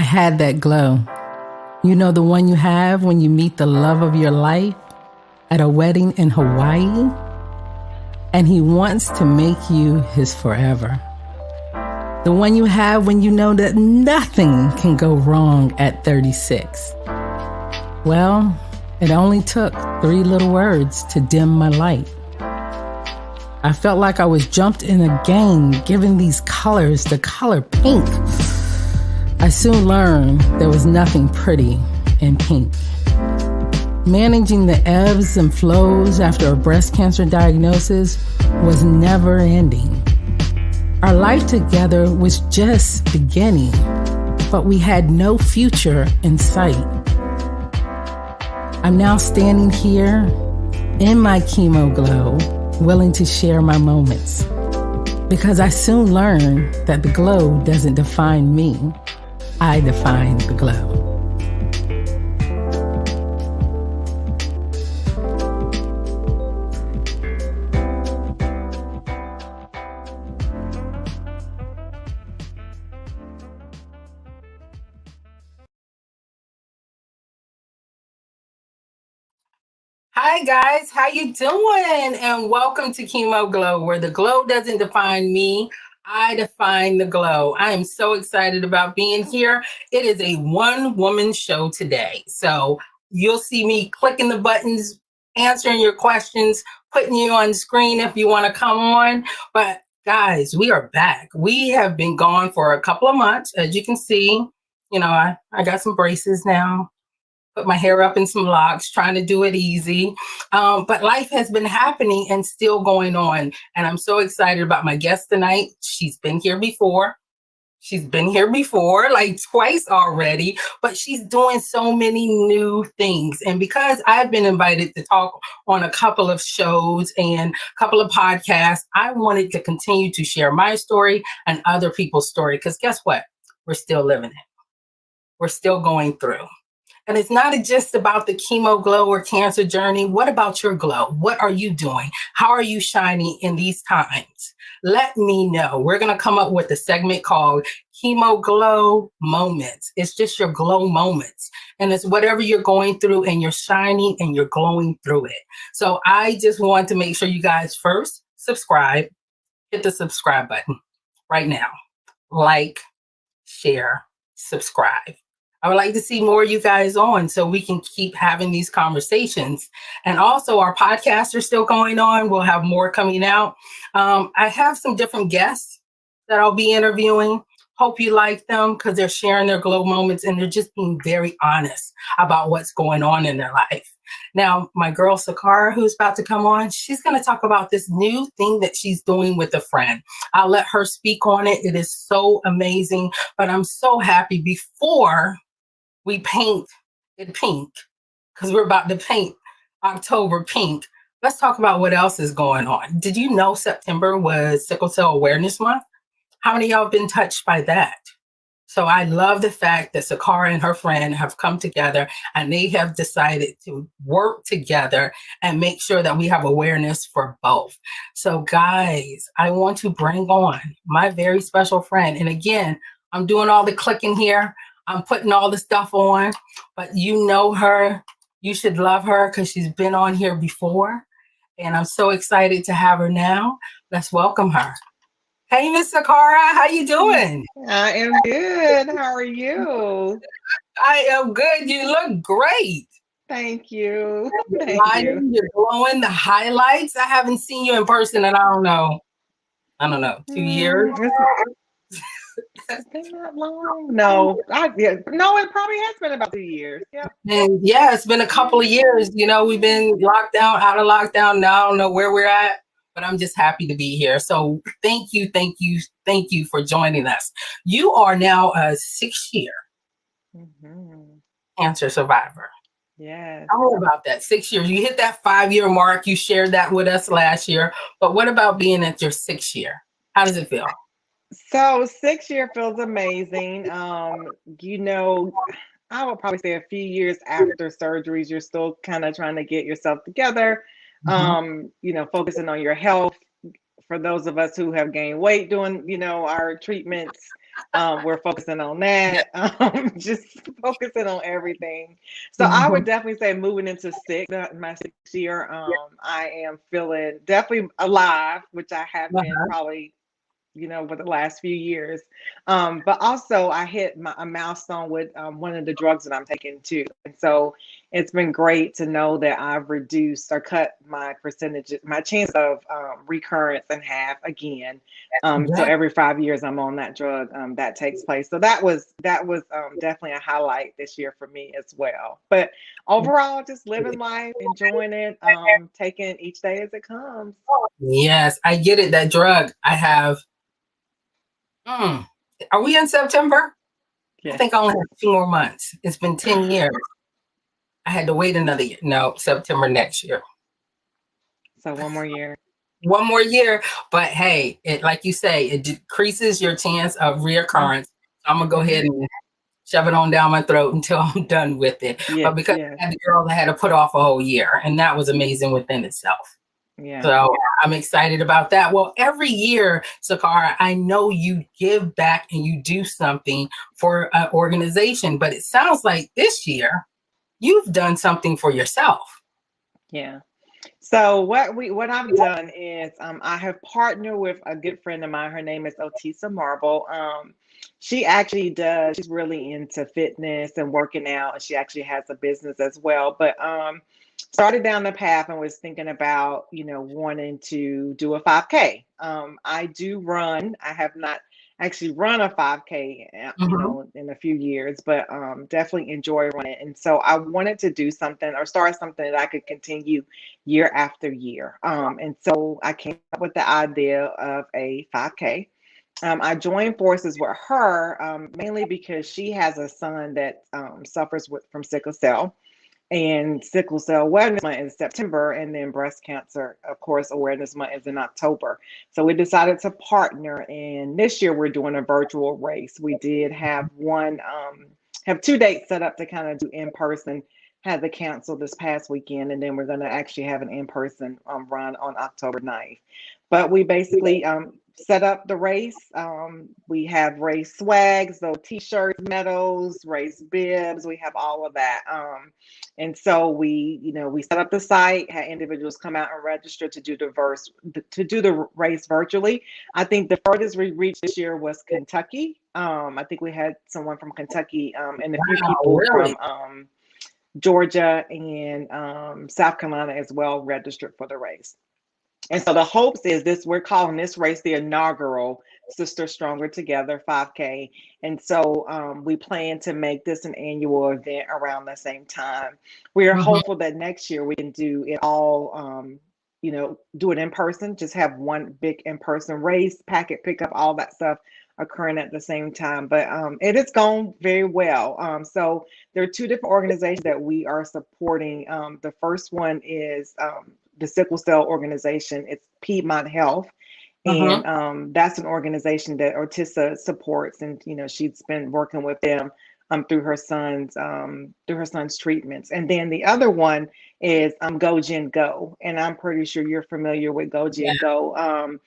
had that glow. You know, the one you have when you meet the love of your life at a wedding in Hawaii, and he wants to make you his forever. The one you have when you know that nothing can go wrong at 36. Well, it only took 3 little words to dim my light. I felt like I was jumped in a game, given these colors, the color pink. I soon learned there was nothing pretty in pink. Managing the ebbs and flows after a breast cancer diagnosis was never ending. Our life together was just beginning, but we had no future in sight. I'm now standing here in my chemo glow, willing to share my moments, because I soon learned that the glow doesn't define me. I define the glow. Hi guys, how you doing? And welcome to Chemo Glow, where the glow doesn't define me, I define the glow. I am so excited about being here. It is a one-woman show today. So you'll see me clicking the buttons, answering your questions, putting you on screen if you want to come on. But guys, we are back. We have been gone for a couple of months. As you can see, I got some braces now. Put my hair up in some locks, trying to do it easy. But life has been happening and still going on. And I'm so excited about my guest tonight. She's been here before. Like twice already, but she's doing so many new things. And because I've been invited to talk on a couple of shows and a couple of podcasts, I wanted to continue to share my story and other people's story. Because guess what? We're still living it. We're still going through. And it's not just about the chemo glow or cancer journey. What about your glow? What are you doing? How are you shining in these times? Let me know. We're going to come up with a segment called Chemo Glow Moments. It's just your glow moments. And it's whatever you're going through and you're shining and you're glowing through it. So I just want to make sure you guys first subscribe. Hit the subscribe button right now. Like, share, subscribe. I would like to see more of you guys on so we can keep having these conversations. And also our podcasts are still going on. We'll have more coming out. I have some different guests that I'll be interviewing. Hope you like them because they're sharing their glow moments and they're just being very honest about what's going on in their life. Now, my girl Sakria, who's about to come on, she's going to talk about this new thing that she's doing with a friend. I'll let her speak on it. It is so amazing, but I'm so happy before we paint it pink, because we're about to paint October pink. Let's talk about what else is going on. Did you know September was Sickle Cell Awareness Month? How many of y'all have been touched by that? So I love the fact that Sakria and her friend have come together and they have decided to work together and make sure that we have awareness for both. So guys, I want to bring on my very special friend. And again, I'm doing all the clicking here. I'm putting all the stuff on, but you know her. You should love her because she's been on here before. And I'm so excited to have her now. Let's welcome her. Hey, Miss Sakria, how you doing? I am good. How are you? I am good. You look great. Thank you. You're glowing. The highlights. I haven't seen you in person in, I don't know, 2 years. It's been that long? No, it probably has been about 2 years. Yep. And yeah, it's been a couple of years. We've been locked down, out of lockdown. Now I don't know where we're at, but I'm just happy to be here. So thank you for joining us. You are now a 6-year cancer survivor. Yes. Tell me about that. 6 years. You hit that 5-year mark. You shared that with us last year. But what about being at your 6th year? How does it feel? So 6 year feels amazing. I would probably say a few years after surgeries, you're still kind of trying to get yourself together, focusing on your health. For those of us who have gained weight doing, our treatments, We're focusing on that, just focusing on everything. So I would Mhm. definitely say moving into my 6th year, I am feeling definitely alive, which I have been Uh-huh. probably over the last few years. But also, I hit a milestone with one of the drugs that I'm taking too. And so it's been great to know that I've reduced or cut my percentage, my chance of recurrence in half again. So Yeah. every 5 years I'm on that drug, that takes place. So that was definitely a highlight this year for me as well. But overall, just living life, enjoying it, taking each day as it comes. Yes, I get it. That drug I have. Mm, are we in September? I Yes. think I only have 2 more months. It's been 10 years. I had to wait another year. No, September next year. So one more year. One more year, but hey, it like you say, it decreases your chance of reoccurrence. I'm gonna go ahead Mhm. and shove it on down my throat until I'm done with it. But Yes, because yes, I had the girl that had to put off a whole year, and that was amazing within itself. yeah, So I'm excited about that. Well, every year, Sakara, I know you give back and you do something for an organization, but it sounds like this year you've done something for yourself. yeah. So what I've done is I have partnered with a good friend of mine. Her name is Otisa Marble. She actually does. She's really into fitness and working out, and she actually has a business as well. But started down the path and was thinking about wanting to do a 5K. I do run. I have not actually run a 5K, Mhm. in a few years, but definitely enjoy running. And so I wanted to do something or start something that I could continue year after year. And so I came up with the idea of a 5K. I joined forces with her mainly because she has a son that suffers from sickle cell. And Sickle Cell Awareness Month is September, and then Breast Cancer, of course, Awareness Month is in October. So we decided to partner, and this year we're doing a virtual race. We did have 2 dates set up to kind of do in person. Had to cancel this past weekend, and then we're going to actually have an in person run on October 9th. But we basically set up the race. We have race swags, so t-shirts, medals, race bibs. We have all of that. And so we set up the site, had individuals come out and register to do the race virtually. I think the furthest we reached this year was Kentucky. I think we had someone from Kentucky and a few Wow, people really? from Georgia and South Carolina as well registered for the race. And so the hopes is this, we're calling this race the inaugural Sister Stronger Together 5K. And so we plan to make this an annual event around the same time. We are Mhm. hopeful that next year we can do it all, do it in person, just have one big in person race, packet pickup, all that stuff occurring at the same time. But it has gone very well. So there are two different organizations that we are supporting. The first one is the Sickle Cell organization. It's Piedmont Health. And Mhm. that's an organization that Ortissa supports, and she's been working with them through her son's treatments. And then the other one is Go Gen Go, and I'm pretty sure you're familiar with Go Yeah. Gen Go.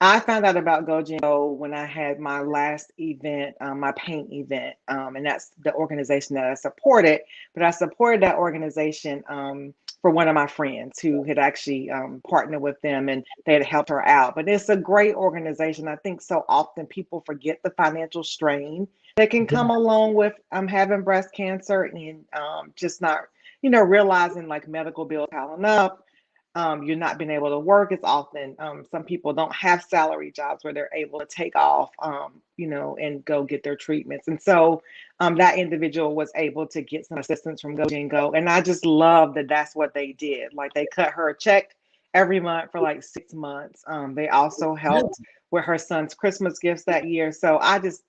I found out about Go Gen Go when I had my last event, my paint event, and that's the organization that I supported. But I supported that organization for one of my friends who had actually partnered with them, and they had helped her out. But it's a great organization. I think so often people forget the financial strain that can come along with having breast cancer, and just not, realizing like medical bills piling up. You're not being able to work as often. Some people don't have salary jobs where they're able to take off, and go get their treatments. And so that individual was able to get some assistance from Go and Go. And I just love that that's what they did. Like they cut her a check every month for like 6 months. They also helped with her son's Christmas gifts that year. So I just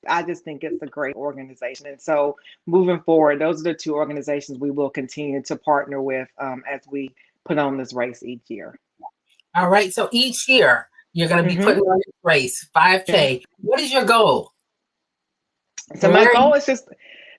think it's a great organization. And so moving forward, those are the two organizations we will continue to partner with as we put on this race each year. All right. So each year you're going to be Hmm. putting on this race, Yeah. 5K. What is your goal? So And my where are you? goal is just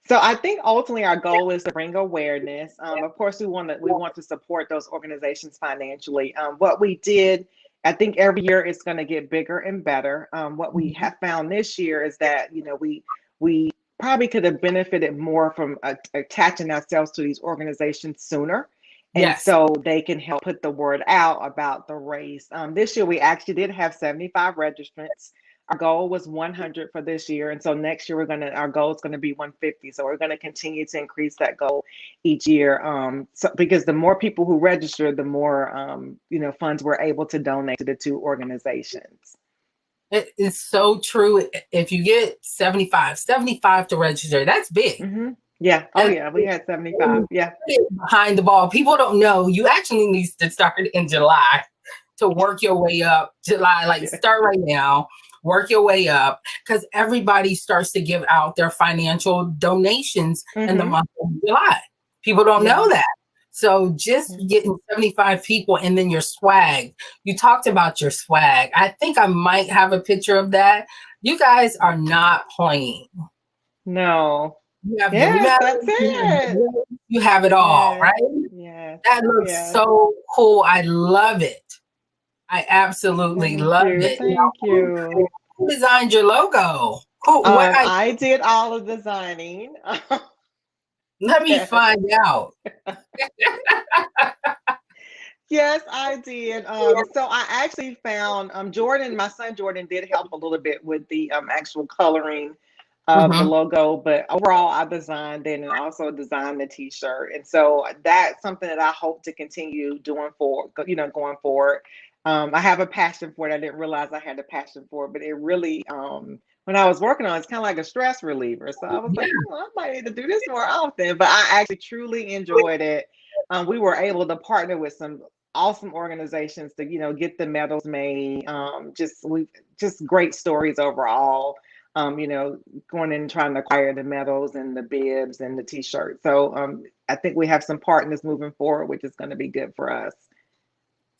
so I think ultimately our goal is to bring awareness. Of course, we want to support those organizations financially. What we did I think every year it's going to get bigger and better. What we Mhm. have found this year is that we probably could have benefited more from attaching ourselves to these organizations sooner, and Yes. so they can help put the word out about the race. This year we actually did have 75 registrants. Our goal was 100 for this year, and so next year our goal is going to be 150. So we're going to continue to increase that goal each year. So because the more people who register, the more funds we're able to donate to the two organizations. It is so true. If you get 75 to register, that's big. Hmm. Yeah. Oh That's yeah. We big. had 75. Yeah. Behind the ball. People don't know you actually need to start in July to work your way up. July, like Yeah. start right now, work your way up because everybody starts to give out their financial donations in the Hmm. month of July. People don't Yeah. know that. So just Yeah. getting 75 people and then your swag. You talked about your swag. I think I might have a picture of that. You guys are not playing. No. You have your Yes, that's medals, it. you have it all, Yes. right? Yes. That looks Yes. so cool. I love it. I absolutely Thank love you. it. Now, Thank you. who designed your logo? Who? What? I did all of designing. Let me Yes. find out. Yes, I did. So I actually found Jordan, my son Jordan, did help a little bit with the actual coloring of the Mhm. logo, but overall I designed it and also designed the t-shirt. And so that's something that I hope to continue doing going forward. I have a passion for it. I didn't realize I had a passion for it, but it really when I was working on it, it's kind of like a stress reliever. So I was Yeah. like, I might need to do this more often. But I actually truly enjoyed it. We were able to partner with some awesome organizations to get the medals made. Just great stories overall. Going in and trying to acquire the medals and the bibs and the t-shirts. So I think we have some partners moving forward, which is going to be good for us.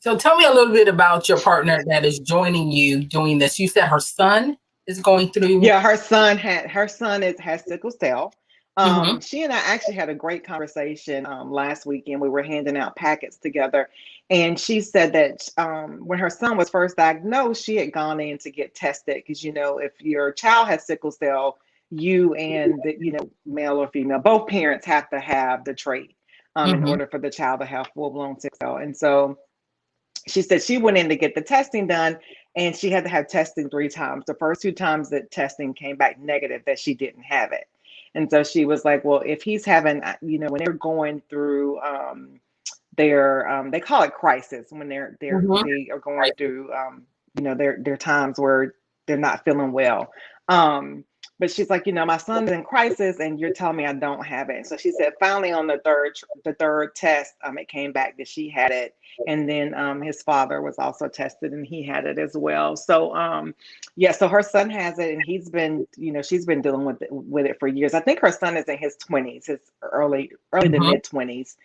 So tell me a little bit about your partner that is joining you doing this. You said her son is going through. Yeah, her son has sickle cell. Mhm. She and I actually had a great conversation last weekend. We were handing out packets together, and she said that when her son was first diagnosed, she had gone in to get tested because if your child has sickle cell, you and the male or female, both parents have to have the trait in Mhm. order for the child to have full blown sickle cell. And so she said she went in to get the testing done and she had to have testing 3 times. The first 2 times that testing came back negative, that she didn't have it. And so she was like, well, if he's having, when they're going through their, they call it crisis, when Mhm. they are going Right. through, their times where they're not feeling well. Um, but she's like, my son's in crisis, and you're telling me I don't have it. And so she said, finally on the third test, it came back that she had it, and then his father was also tested, and he had it as well. So yeah, so her son has it, and she's been dealing with it for years. I think her son is in his 20s, his early to Mhm. mid 20s.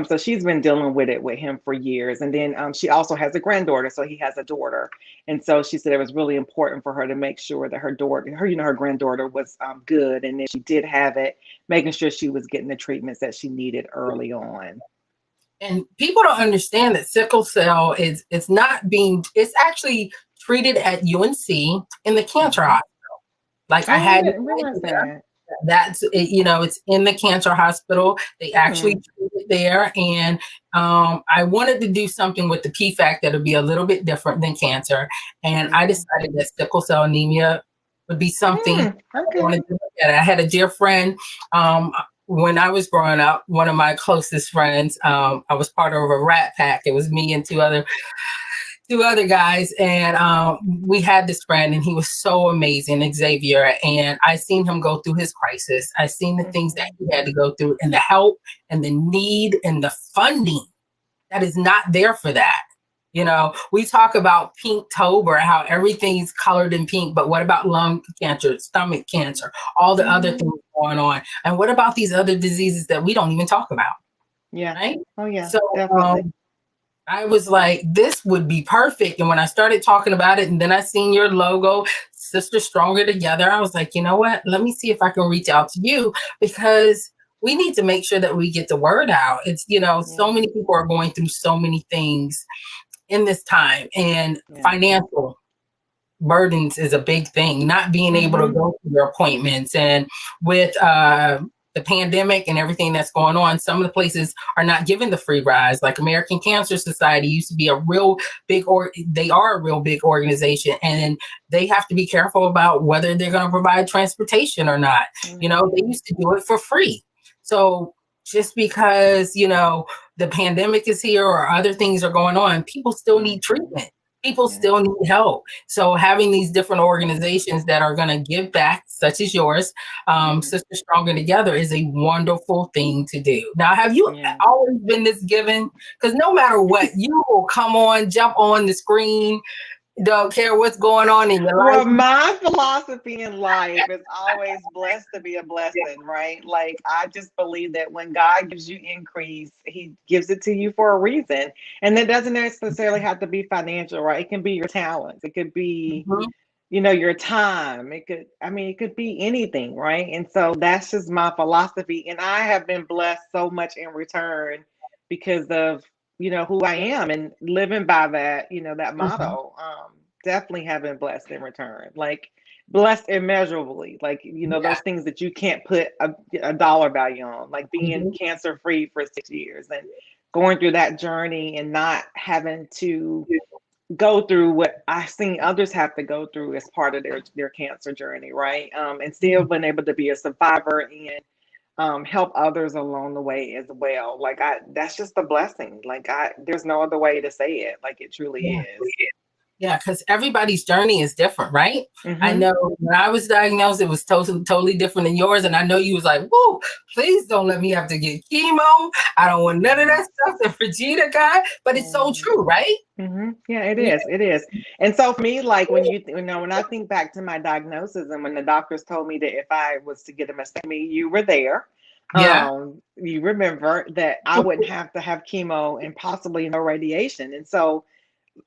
So she's been dealing with it with him for years, and then she also has a granddaughter, so he has a daughter. And so she said it was really important for her to make sure that her granddaughter was good. And if she did have it, making sure she was getting the treatments that she needed early on. And people don't understand that sickle cell is it's not being it's actually treated at UNC in the cancer Hmm. hospital. Like I Oh, I had no didn't realize idea. that. That's it, it's in the cancer hospital. They actually Hmm. treat it there, and I wanted to do something with the PFAC that would be a little bit different than cancer, and I Hmm. decided that sickle cell anemia would be something Hmm. I Okay. wanted to look at. I had a dear friend. When I was growing up, one of my closest friends, I was part of a rat pack. It was me and two other guys, and we had this friend, and he was so amazing, Xavier. And I seen him go through his crisis. I seen the things that Hmm. he had to go through, and the help, and the need, and the funding that is not there for that. We talk about Pinktober, how everything's colored in pink, but what about lung cancer, stomach cancer, all the other Hmm. things going on, and what about these other diseases that we don't even talk about, Yeah. right? Oh, yeah. So Definitely. I was like, this would be perfect. And when I started talking about it, and then I seen your logo, Sister Stronger Together, I was like, you know what? Let me see if I can reach out to you because we need to make sure that we get the word out. It's, so Yeah. many people are going through so many things. in this time, and Yeah. financial burdens is a big thing. Not being able to Mm-hmm. go to your appointments, and with the pandemic and everything that's going on, some of the places are not giving the free rides. Like American Cancer Society used to be a real big, or they are a real big organization, and they have to be careful about whether they're going to provide transportation or not. You know, they Mm-hmm. used to do it for free. So just because, the pandemic is here or other things are going on, people still need Mm-hmm. treatment. People Yes. still need help. So having these different organizations that are going to give back, such as yours, Mm-hmm. Sister Stronger Together, is a wonderful thing to do. Now, have you Yeah. always been this giving? Because no matter what, you will come on, jump on the screen, don't care what's going on in your Well, life. my philosophy in life is always blessed to be a blessing, right? Like, I just believe that when God gives you increase, He gives it to you for a reason. And that doesn't necessarily have to be financial, right? It can be your talents, it could be, Mhm. your time. It could be anything, right? And so that's just my philosophy. And I have been blessed so much in return because of, who I am and living by that, that Mhm. motto. Definitely have been blessed in return. Like, blessed immeasurably. Like, Yeah. those things that you can't put a dollar value on, like being Mhm. cancer free for 6 years and going through that journey and not having to go through what I've seen others have to go through as part of their cancer journey, right? And still being able to be a survivor and help others along the way as well. Like, that's just a blessing. Like, there's no other way to say it. Like, it truly Yeah. is. Yeah, because everybody's journey is different, right? I Mm-hmm. know when I was diagnosed, it was totally different than yours. And I know you was like, whoa, please don't let me have to get chemo. I don't want none of Yeah. that stuff that Regina got. But it's so Mm-hmm. true, right? Mm-hmm. Yeah, it Yeah. is. It is. And so for me, like, when I think back to my diagnosis and when the doctors told me that if I was to get a mastectomy, you were there. Yeah. You remember that I wouldn't have to have chemo and possibly no radiation. And so,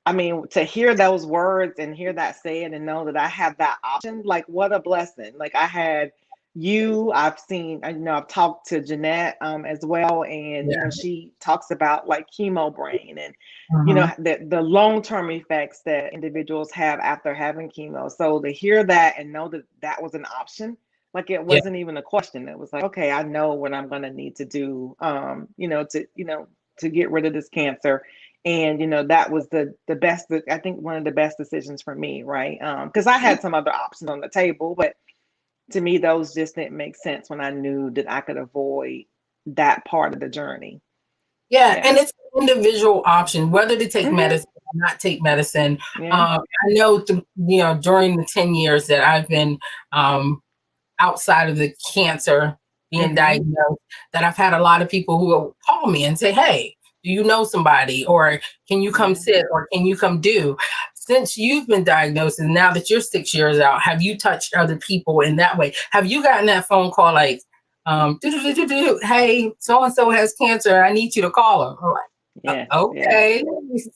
I mean, to hear those words and hear that said and know that I have that option, like, what a blessing. Like, I had I've seen, I've talked to Jeanette as well. And, Yeah. she talks about like chemo brain and, Mhm. the long-term effects that individuals have after having chemo. So to hear that and know that that was an option, like, it Yeah. wasn't even a question. It was like, okay, I know what I'm going to need to do, to get rid of this cancer. And that was the best, I think, one of the best decisions for me, right? Because I had some other options on the table, but to me those just didn't make sense when I knew that I could avoid that part of the journey. Yeah, Yeah. and it's an individual option whether to take Hmm. medicine or not take medicine. Yeah. I know, during the 10 years that I've been um, outside of the cancer being Hmm. diagnosed, that I've had a lot of people who will call me and say, hey, do you know somebody? Or can you come Yeah. sit? Or can you come do? Since you've been diagnosed and now that you're 6 years out, have you touched other people in that way? Have you gotten that phone call like, hey, so and so has cancer. I need you to call her. I'm like, Yes. Yes. okay,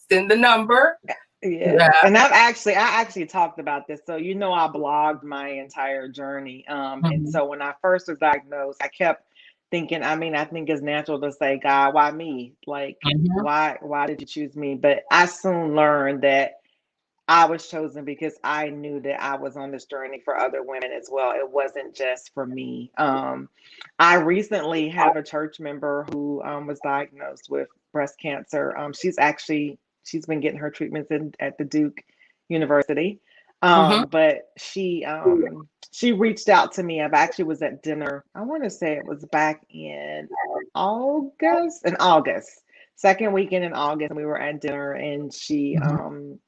send the number. Yes. Yeah. And I actually talked about this. So, I blogged my entire journey. And Mhm. so when I first was diagnosed, I kept thinking, I think it's natural to say, God, why me? Like, Mhm. why did you choose me? But I soon learned that I was chosen because I knew that I was on this journey for other women as well. It wasn't just for me. I recently have a church member who was diagnosed with breast cancer. She's been getting her treatments at the Duke University. Mhm. But she reached out to me. I've actually was at dinner. I want to say it was back in August, second weekend in August, and we were at dinner, and she Mhm.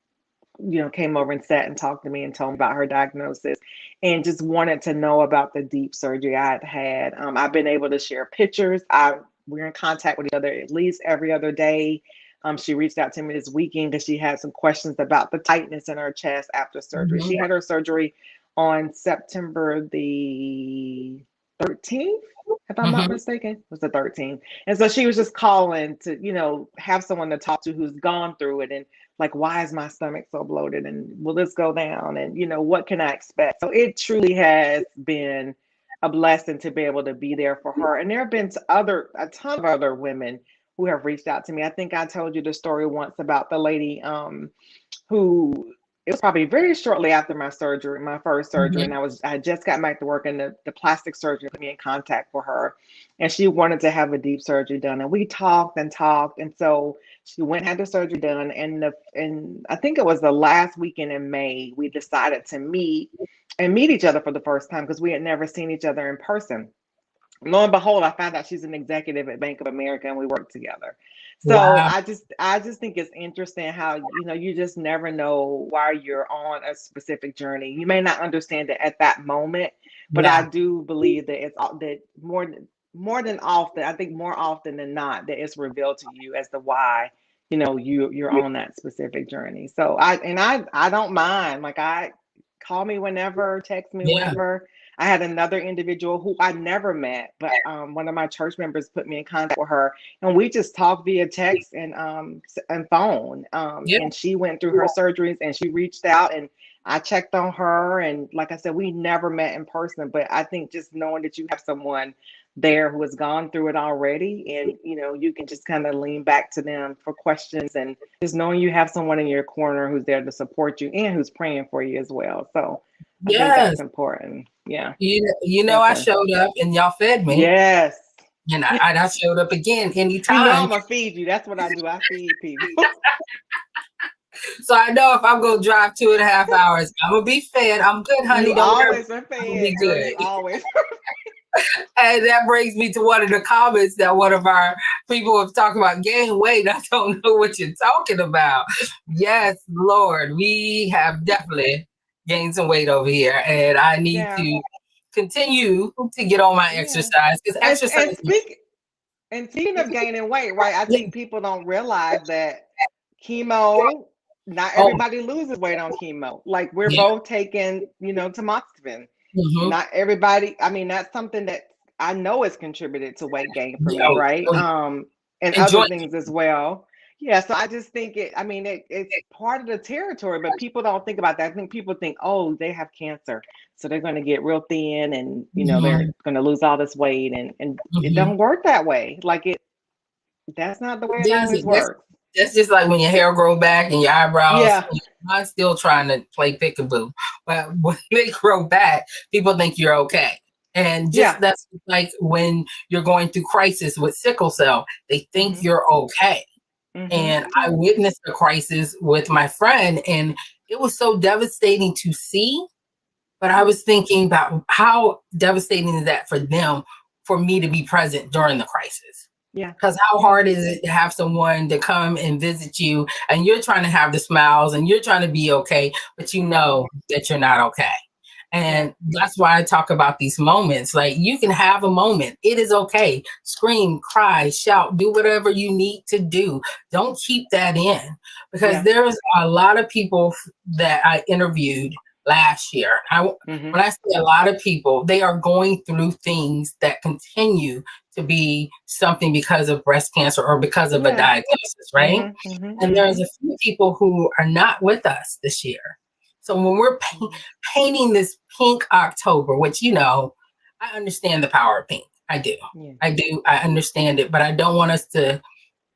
came over and sat and talked to me and told me about her diagnosis and just wanted to know about the deep surgery I had had. I've been able to share pictures. We're in contact with each other at least every other day. She reached out to me this weekend because she had some questions about the tightness in her chest after surgery. Mhm. She had her surgery on September the 13th, if I'm not Mhm. mistaken. It was the 13th. And so she was just calling to, have someone to talk to who's gone through it and like, why is my stomach so bloated and will this go down and what can I expect? So it truly has been a blessing to be able to be there for her. And there have been a ton of other women who have reached out to me. I think I told you the story once about the lady who, it was probably very shortly after my surgery, my first surgery, and Mhm. I had just got back to work, and the plastic surgeon put me in contact with her, and she wanted to have a deep surgery done, and we talked and talked, and so she went and had the surgery done, and I think it was the last weekend in May we decided to meet each other for the first time because we had never seen each other in person. Lo and behold, I found out she's an executive at Bank of America and we work together. So Wow. I just think it's interesting how, you just never know why you're on a specific journey. You may not understand it at that moment, but I Yeah. do believe that that more than often, I think more often than not, that it's revealed to you as to why, you're on that specific journey. So I don't mind. Like, I call me whenever, text me Yeah. whenever. I had another individual who I never met, but one of my church members put me in contact with her, and we just talked via text and phone. Yeah. And she went through her surgeries, and she reached out, and I checked on her. And like I said, we never met in person, but I think just knowing that you have someone there who has gone through it already, and you can just kind of lean back to them for questions, and just knowing you have someone in your corner who's there to support you and who's praying for you as well. So I think Yes. that's important. Yeah, I definitely. showed up and y'all fed me, Yes. and I showed up again I'm anytime. gonna feed you. That's what I do. I feed people. So I know if I'm gonna drive 2.5 hours, I'm gonna be fed. I'm good, honey. You Don't worry. always been I'm gonna be fed, girl. You good. always. And that brings me to one of the comments that one of our people have talked about gain weight. I don't know what you're talking about. Yes, Lord, we have definitely gained some weight over here, and I need Yeah. to continue to get on my Yeah. exercise because And exercise. and speak and speaking of gaining weight, right? I Yeah. think people don't realize that chemo, not Oh, everybody loses weight on chemo. Like, we're yeah. both taking, tamoxifen. Hmm. Not everybody, I mean, that's something that I know has contributed to weight gain for me, Yeah. right? Oh, And other enjoy. things as well. Yeah, so I just think it's part of the territory, but people don't think about that. I think people think, oh, they have cancer, so they're going to get real thin, and they're Hmm. going to lose all this weight, and it Hmm. don't work that way. Like, that's not the way it Does always it? works. That's just like when your hair grow back and your eyebrows. Yeah, I'm still trying to play peekaboo, but when they grow back, people think you're okay. And just yeah. that's like when you're going through crisis with sickle cell, they think Hmm. you're okay. And I Yeah, witnessed the crisis with my friend, and it was so devastating to see. But I was thinking about how devastating is that for them, for me to be present during the crisis. yeah, Because how yeah, hard is it to have someone to come and visit you and you're trying to have the smiles and you're trying to be okay, but you hmm, know that you're not okay. yeah, And that's why I talk about these moments. Like, you can have a moment. It is okay. Scream, cry, shout, do whatever you need to do. Don't keep that in, because yeah. there's a lot of people that I interviewed last year. Hmm. When I say a lot of people, they are going through things that continue to be something because of breast cancer or because of a Yeah. diagnosis, right? Hmm. Hmm. And Hmm. there's a few people who are not with us this year. So when we're painting this pink October, which, I understand the power of pink. I do. Yeah. I do. I understand it, but I don't want us to,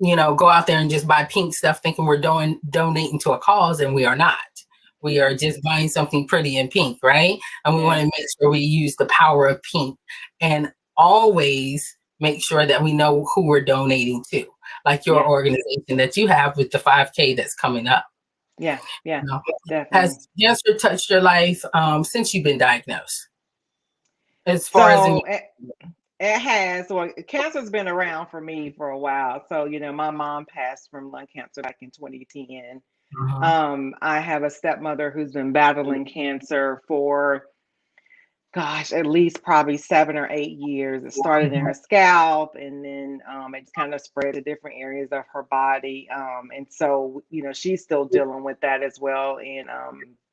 go out there and just buy pink stuff thinking we're donating to a cause, and we are not. We Yeah. are just buying something pretty in pink, right? And we want Yes. to make sure we use the power of pink and always make sure that we know who we're donating to, like your Yeah. organization that you have with the 5K that's coming up. Yeah. Yeah. You know, Definitely. has cancer touched your life since you've been diagnosed? As far as in, So it has. Well, cancer's been around for me for a while. So, my mom passed from lung cancer back in 2010. uh I have a stepmother who's been battling cancer for, gosh, at least probably 7 or 8 years. It started in her scalp, and then it's kind of spread to different areas of her body. And so, she's still dealing with that as well. And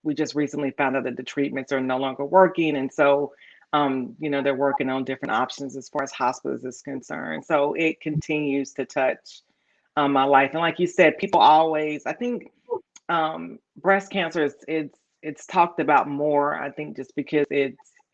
we just recently found out that the treatments are no longer working. And so, they're working on different options as far as hospice is concerned. So it continues to touch my life. And like you said, people always, I think, breast cancer is it's talked about more. I think just because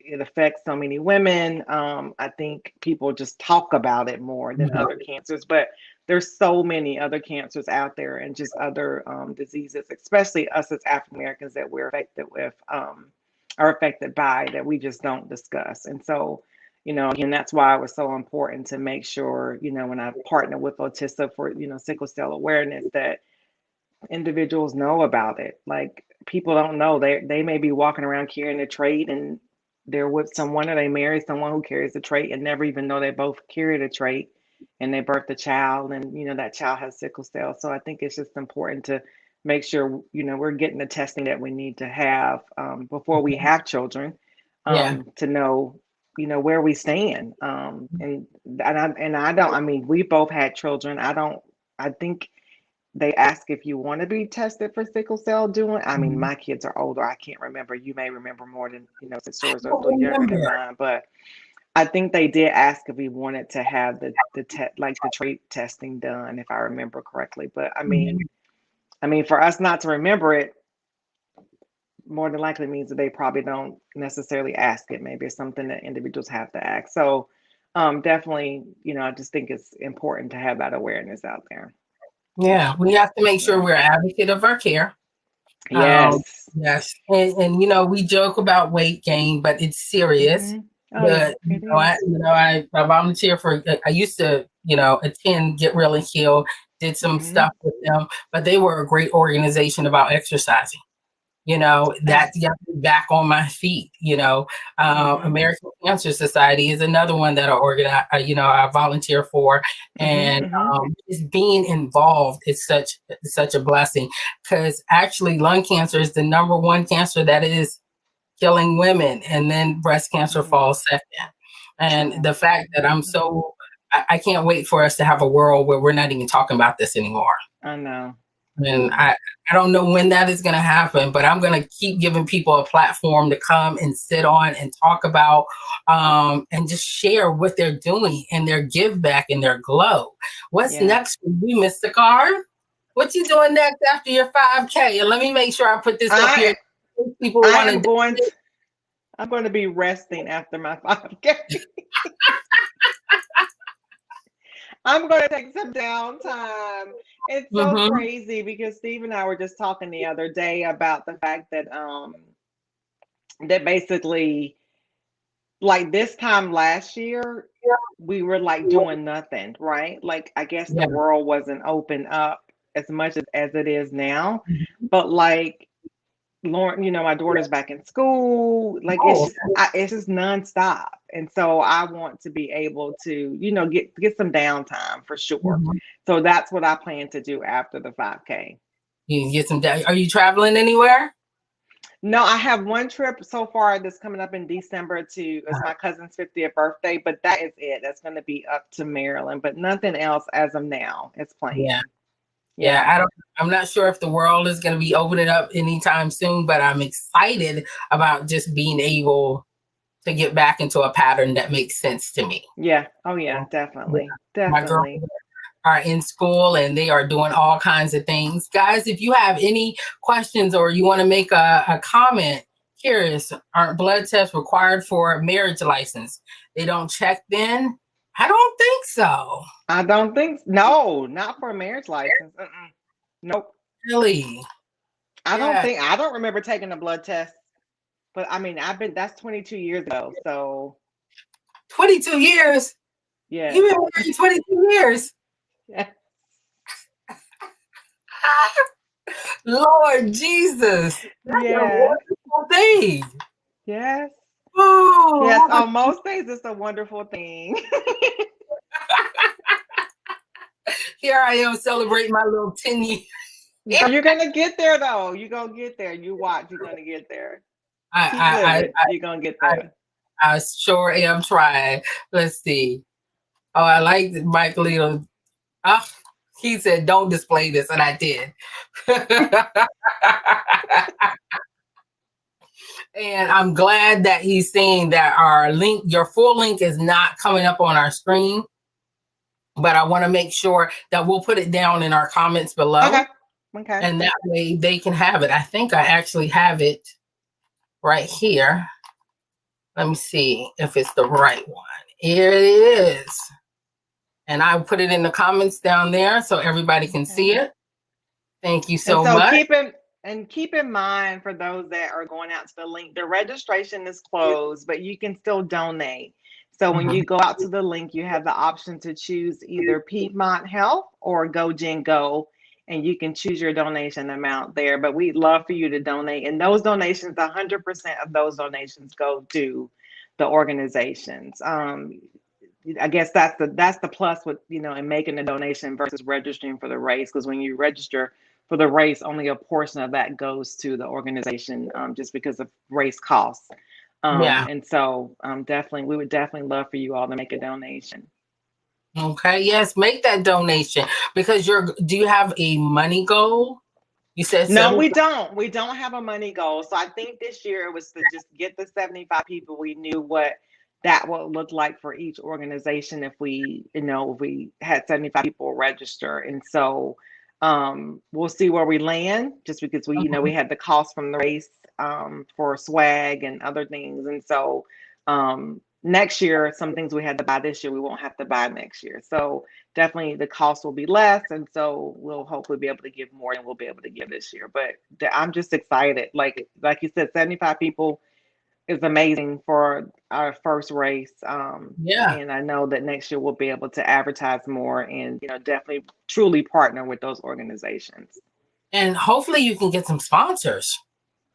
it affects so many women. I think people just talk about it more than other cancers, but there's so many other cancers out there and just other diseases, especially us as African Americans that we're affected with, are affected by, that we just don't discuss. And so, again, that's why it was so important to make sure, when I partner with Otissa for, sickle cell awareness, that individuals know about it. Like, people don't know, they may be walking around carrying a trait, and they're with someone, or they marry someone who carries the trait, and never even know they both carry the trait, and they birth a child, and that child has sickle cell. So I think it's just important to make sure we're getting the testing that we need to have before we have children, Yeah. to know where we stand. I mean, we both had children. I think they ask if you want to be tested for sickle cell. I mean, my kids are older. I can't remember. You may remember more than, since yours are a little younger than mine. But I think they did ask if we wanted to have the the trait testing done, if I remember correctly. But I mean, for us not to remember it, more than likely means that they probably don't necessarily ask it. Maybe it's something that individuals have to ask. So definitely, I just think it's important to have that awareness out there. Yeah, we have to make sure we're advocate of our care. Yes. Yes, and we joke about weight gain, but it's serious. Oh yeah, But it is. I volunteer for. I used to attend Get Real and Heal, did some stuff with them, but they were a great organization about exercising. That got me back on my feet. American Cancer Society is another one that I organize. I volunteer for, and just being involved is such a blessing, because actually lung cancer is the number one cancer that is killing women, and then breast cancer falls second. And the fact that I can't wait for us to have a world where we're not even talking about this anymore. I know. And I don't know when that is going to happen, but I'm going to keep giving people a platform to come and sit on and talk about and just share what they're doing and their give back and their glow. What's next for you, Mr. Carr? What you doing next after your 5K? And let me make sure I put this up here. People I'm going to be resting after my 5K. I'm going to take some downtime. It's so crazy because Steve and I were just talking the other day about the fact that that basically, like, this time last year, we were like doing nothing, right? Like, I guess the world wasn't open up as much as it is now. But like, Lauren, my daughter's back in school. Like, it's just nonstop. And so I want to be able to, get some downtime for sure. So that's what I plan to do after the 5K. You get some. Are you traveling anywhere? No, I have one trip so far that's coming up in December it's my cousin's 50th birthday, but that is it. That's going to be up to Maryland, but nothing else as of now is planned. Yeah, I'm not sure if the world is going to be opening up anytime soon, but I'm excited about just being able to get back into a pattern that makes sense to me. Yeah. Oh yeah, definitely. My girls are in school and they are doing all kinds of things. Guys, if you have any questions or you want to make a comment, curious, aren't blood tests required for a marriage license? They don't check then? I don't think so. I don't think no, not for a marriage license. Nope. Really? I don't remember taking a blood test. But I mean, that's 22 years ago. So 22 years? Yeah. You've been married 22 years. Yeah. Lord Jesus. That's a wonderful thing. Yes. Oh. Yes, on most days it's a wonderful thing. Here I am celebrating my little 10 years. You're gonna get there though. You're gonna get there. You watch, you're gonna get there. You're gonna get there. I sure am trying. Let's see. Oh, I like Mike Leo. He said, don't display this, and I did. And I'm glad that he's saying that our link, your full link is not coming up on our screen. But I want to make sure that we'll put it down in our comments below. Okay. And that way they can have it. I think I actually have it right here. Let me see if it's the right one. Here it is. And I put it in the comments down there so everybody can see Okay. it. Thank you And so so much. keep in mind for those that are going out to the link, the registration is closed, but you can still donate. So when Mhm. you go out to the link, you have the option to choose either Piedmont Health or Go Gen Go, and you can choose your donation amount there. But we'd love for you to donate, and those donations, 100% of those donations go to the organizations. I guess that's the plus with in making a donation versus registering for the race, because when you register for the race, only a portion of that goes to the organization, just because of race costs. Yeah. And so definitely, we would definitely love for you all to make a donation. Okay. Yes. Make that donation because do you have a money goal? You said No, 70. we don't. We don't have a money goal. So I think this year it was to just get the 75 people. We knew what that would look like for each organization if we had 75 people register. And so we'll see where we land, just because we had the cost from the race, for swag and other things. And so next year, some things we had to buy this year, we won't have to buy next year. So definitely the cost will be less, and so we'll hopefully be able to give more than we'll be able to give this year. But I'm just excited, like you said, 75 people is amazing for our first race. Yeah. And I know that next year we'll be able to advertise more and definitely truly partner with those organizations. And hopefully you can get some sponsors.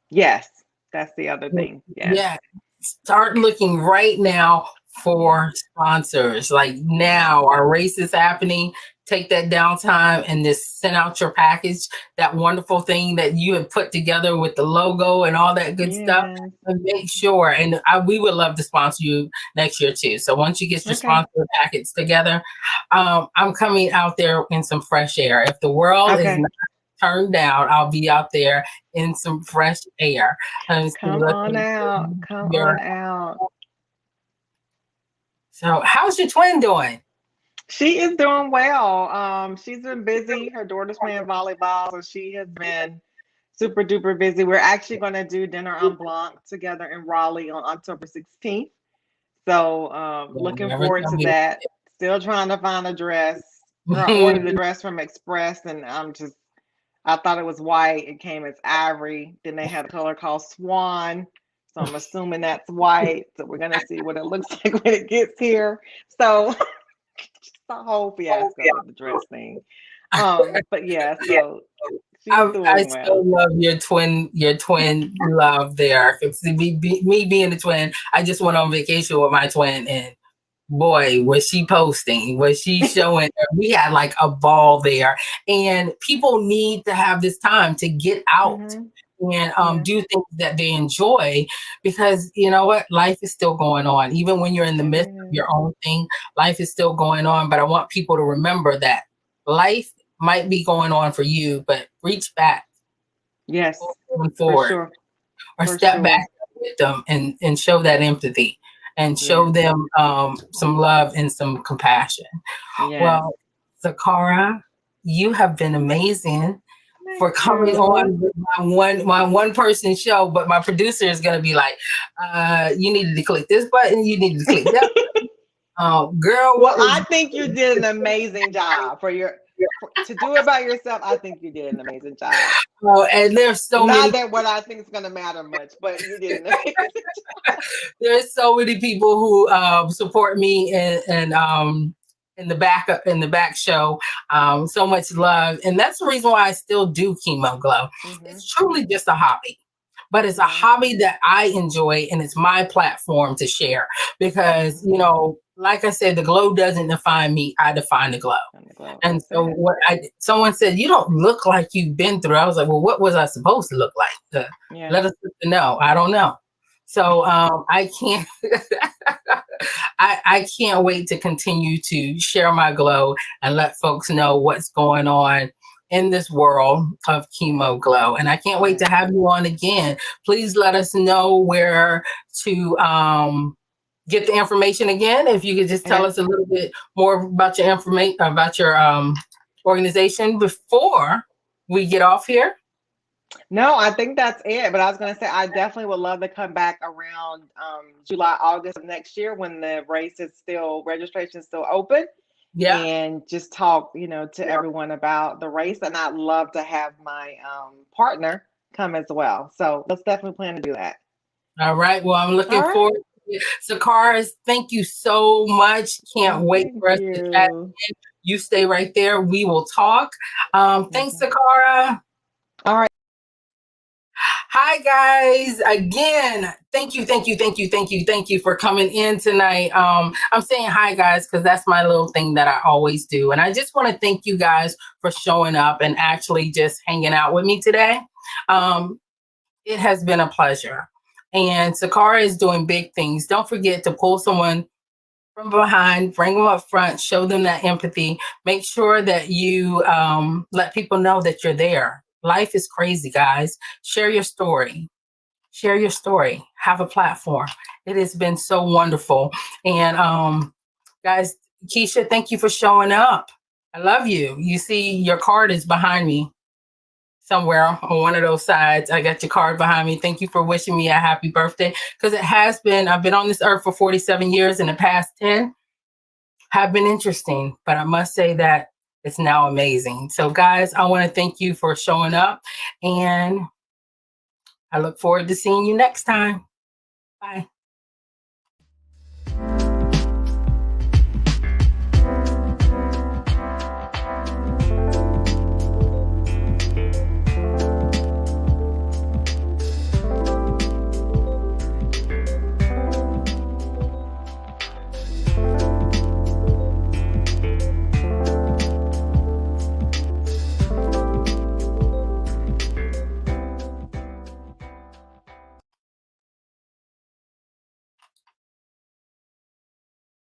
Yes, that's the other thing. Yes. Yeah. Start looking right now Yeah. for sponsors. Like now, our race is happening. Take that downtime and just send out your package, that wonderful thing that you have put together with the logo and all that good stuff. Yes. And make sure, and we would love to sponsor you next year too. So once you get your Okay. sponsor package together, I'm coming out there in some fresh air. If the world is Okay. turned down, I'll be out there in some fresh air. Come on out. Come on out. So, how's your twin doing? She is doing well. She's been busy. Her daughter's playing volleyball, so she has been super duper busy. We're actually going to do dinner en blanc together in Raleigh on October 16th. So Don't looking ever forward tell to me that. Still trying to find a dress. I that. ordered the dress from Express, and I thought it was white. It came as ivory. Then they had a color called swan. So I'm assuming that's white. So we're gonna see what it looks like when it gets here. So just a whole fiasco with the dress thing. But yeah, so she's I doing still well. love your twin love there. 'Cause me being a twin, I just went on vacation with my twin, and boy, was she posting, was she showing? We had like a ball there, and people need to have this time to get out Hmm. and Yes, do things that they enjoy, because you know what, life is still going on. Even when you're in the it midst of is. your own thing, life is still going on. But I want people to remember that life might be going on for you, but reach back, Yes, going for forward, sure. or For step back sure. with them and show that empathy and show Yes. them some love and some compassion. Yes. Well, Sakara, you have been amazing Thank for coming you. on with my one person show, but my producer is gonna be like, you needed to click this button, you needed to click that. Girl, Well, what was I think you did an amazing job to do it by yourself. I think you did an amazing job. and there's so Not many that what I think is going to matter much, but you did an amazing there's so many people who support me and in the back show. So much love, and that's the reason why I still do Chemo Glow. job. Hmm. It's truly just a hobby, but it's a Yes. hobby that I enjoy, and it's my platform to share because Hmm. like I said, the glow doesn't define me. I define the glow. On the globe. And That's so it. someone said, you don't look like you've been through. I was like, well, what was I supposed to look like? Yeah. Let us know. I don't know. So I can't I can't wait to continue to share my glow and let folks know what's going on in this world of Chemo Glow. And I can't wait to Yes. have you on again. Please let us know where to get the information again. If you could just tell Okay. us a little bit more about your information, about your organization before we get off here. No, I think that's it. But I was going to say, I definitely would love to come back around July, August of next year when the race is still, registration is still open, Yeah. and just talk, to everyone about the race. And I'd love to have my partner come as well. So let's definitely plan to do that. All right. Well, I'm All looking right. forward to it. Sakara, thank you so much. Can't Well, wait thank for us to chat. you. You stay right there. We will talk. Thanks, Okay. Sakara. All right. Hi, guys. Again, thank you, thank you, thank you, thank you, thank you for coming in tonight. I'm saying hi, guys, because that's my little thing that I always do. And I just want to thank you guys for showing up and actually just hanging out with me today. Um, it has been a pleasure. And Sakara is doing big things. Don't forget to pull someone from behind, bring them up front, show them that empathy. Make sure that you let people know that you're there. Life is crazy, guys. Share your story. Share your story. Have a platform. It has been so wonderful. And guys, Keisha, thank you for showing up. I love you. You see, your card is behind me somewhere on one of those sides. I got your card behind me. Thank you for wishing me a happy birthday. Because it has been, I've been on this earth for 47 years, and the past 10 have been interesting. But I must say that it's now amazing. So, guys, I want to thank you for showing up. And I look forward to seeing you next time. Bye.